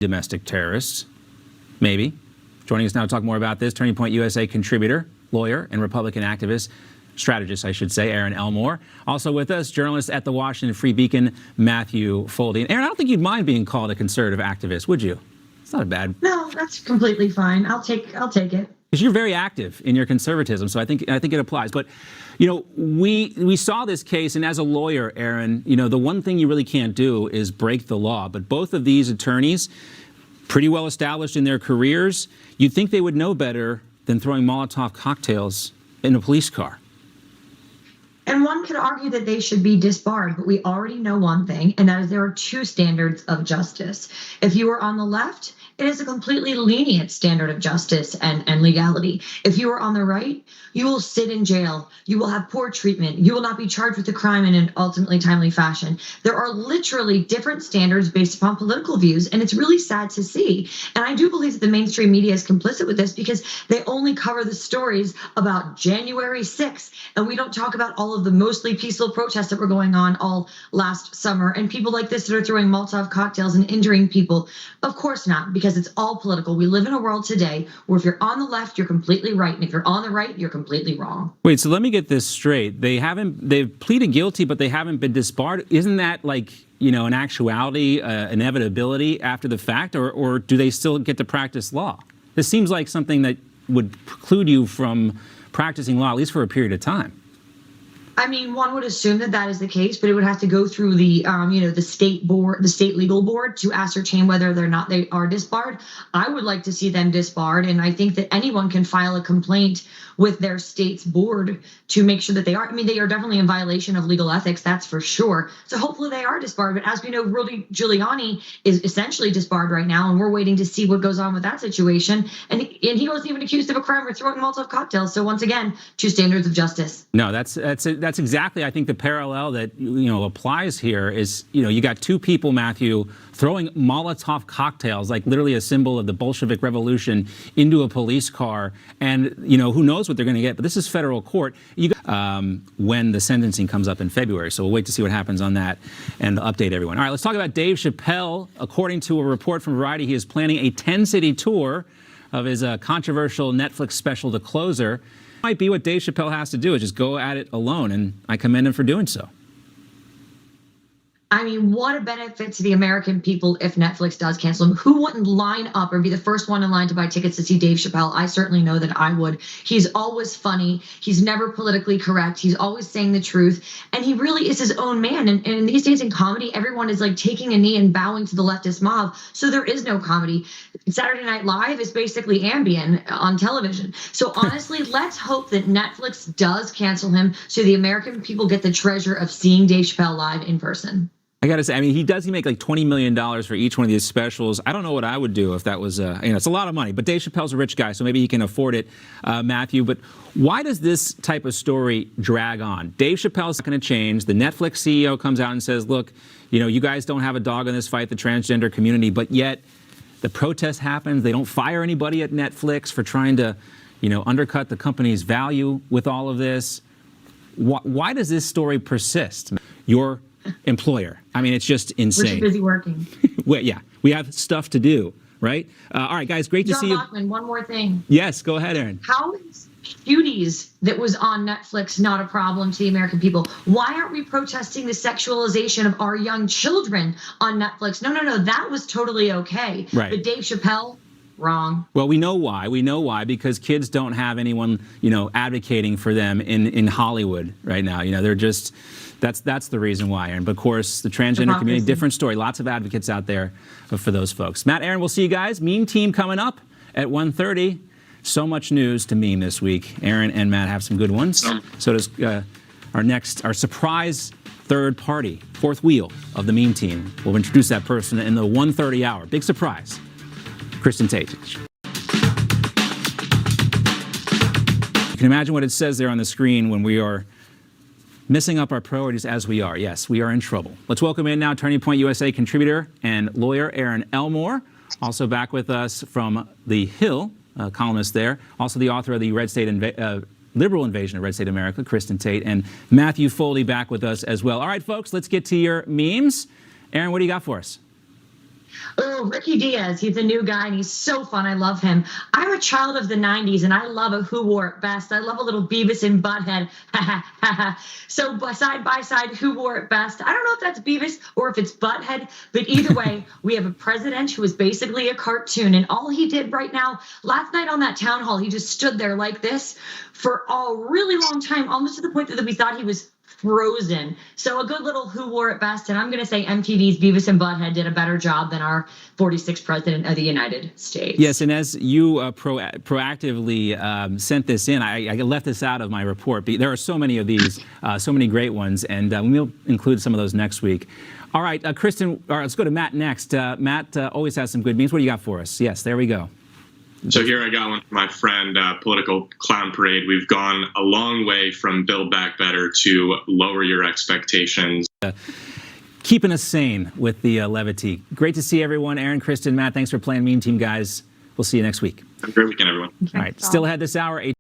domestic terrorists. Maybe. Joining us now to talk more about this, Turning Point USA contributor, lawyer, and Republican activist, strategist, I should say, Erin Elmore. Also with us, journalist at the Washington Free Beacon, Matthew Foldy. And Erin, I don't think you'd mind being called a conservative activist, would you? It's not bad. No, that's completely fine. I'll take it. Because you're very active in your conservatism, so I think it applies. But, you know, we saw this case, and as a lawyer, Erin, you know, the one thing you really can't do is break the law. But both of these attorneys, pretty well established in their careers, you'd think they would know better than throwing Molotov cocktails in a police car. And one could argue that they should be disbarred, but we already know one thing, and that is there are two standards of justice. If you are on the left, it is a completely lenient standard of justice and legality. If you are on the right, you will sit in jail. You will have poor treatment. You will not be charged with a crime in an ultimately timely fashion. There are literally different standards based upon political views, and it's really sad to see. And I do believe that the mainstream media is complicit with this because they only cover the stories about January 6th, and we don't talk about all of the mostly peaceful protests that were going on all last summer and people like this that are throwing Molotov cocktails and injuring people. Of course not, because it's all political. We live in a world today where if you're on the left, you're completely right, and if you're on the right, you're completely wrong. Wait, so let me get this straight. They've pleaded guilty, but they haven't been disbarred. Isn't that like, you know, an actuality, inevitability after the fact, or do they still get to practice law? This seems like something that would preclude you from practicing law, at least for a period of time. I mean, one would assume that that is the case, but it would have to go through the, the state board, the state legal board, to ascertain whether or not they are disbarred. I would like to see them disbarred, and I think that anyone can file a complaint with their state's board to make sure that they are. I mean, they are definitely in violation of legal ethics, that's for sure. So hopefully they are disbarred. But as we know, Rudy Giuliani is essentially disbarred right now, and we're waiting to see what goes on with that situation. And he wasn't even accused of a crime for throwing Molotov cocktails. So once again, two standards of justice. No, that's exactly, I think, the parallel that, you know, applies here is, you know, you got two people, Matthew, throwing Molotov cocktails, like literally a symbol of the Bolshevik Revolution, into a police car. And, you know, who knows what they're going to get. But this is federal court when the sentencing comes up in February. So we'll wait to see what happens on that and update everyone. All right, let's talk about Dave Chappelle. According to a report from Variety, he is planning a 10-city tour of his controversial Netflix special, The Closer. Might be what Dave Chappelle has to do, is just go at it alone, and I commend him for doing so. I mean, what a benefit to the American people if Netflix does cancel him. Who wouldn't line up or be the first one in line to buy tickets to see Dave Chappelle? I certainly know that I would. He's always funny. He's never politically correct. He's always saying the truth. And he really is his own man. And these days in comedy, everyone is like taking a knee and bowing to the leftist mob. So there is no comedy. Saturday Night Live is basically Ambien on television. So honestly, let's hope that Netflix does cancel him so the American people get the treasure of seeing Dave Chappelle live in person. I got to say, I mean, he make like $20 million for each one of these specials. I don't know what I would do if that was, it's a lot of money. But Dave Chappelle's a rich guy, so maybe he can afford it, Matthew. But why does this type of story drag on? Dave Chappelle's not going to change. The Netflix CEO comes out and says, look, you know, you guys don't have a dog in this fight, the transgender community. But yet the protest happens. They don't fire anybody at Netflix for trying to, you know, undercut the company's value with all of this. Why does this story persist? Your employer. I mean, it's just insane. We're too busy working. Well, yeah, we have stuff to do, right? All right, guys, great to see you. Bachman, one more thing. Yes, go ahead, Erin. How is Cuties that was on Netflix not a problem to the American people? Why aren't we protesting the sexualization of our young children on Netflix? No, that was totally okay. Right. But Dave Chappelle, wrong. Well, we know why. We know why, because kids don't have anyone, you know, advocating for them in Hollywood right now. You know, they're just, that's the reason why, Erin. But of course, the transgender community, different story. Lots of advocates out there for those folks. Matt, Erin, we'll see you guys. Meme Team coming up at 1:30. So much news to meme this week. Erin and Matt have some good ones. So does our surprise third party, fourth wheel of the Meme Team. We'll introduce that person in the 1:30 hour. Big surprise. Kristen Tate. You can imagine what it says there on the screen when we are messing up our priorities as we are. Yes, we are in trouble. Let's welcome in now Turning Point USA contributor and lawyer Erin Elmore. Also back with us from The Hill, columnist there. Also the author of the Liberal Invasion of Red State America, Kristen Tate. And Matthew Foldy back with us as well. All right, folks, let's get to your memes. Erin, what do you got for us? Oh, Ricky Diaz. He's a new guy and he's so fun. I love him. I'm a child of the 90s and I love a Who Wore It Best. I love a little Beavis and Butthead. So side by side, Who Wore It Best? I don't know if that's Beavis or if it's Butthead, but either way, we have a president who is basically a cartoon. And all he did right now, last night on that town hall, he just stood there like this for a really long time, almost to the point that we thought he was frozen. So a good little Who Wore It Best. And I'm going to say MTV's Beavis and Butthead did a better job than our 46th president of the United States. Yes, and as you proactively sent this in, I left this out of my report. But there are so many of these, so many great ones, and we'll include some of those next week. All right, Kristen, all right, let's go to Matt next. Matt always has some good memes. What do you got for us? Yes, there we go. So here I got one from my friend, Political Clown Parade. We've gone a long way from Build Back Better to lower your expectations. Keeping us sane with the levity. Great to see everyone. Erin, Kristen, Matt, thanks for playing Meme Team, guys. We'll see you next week. Have a great weekend, everyone. All right, still ahead this hour.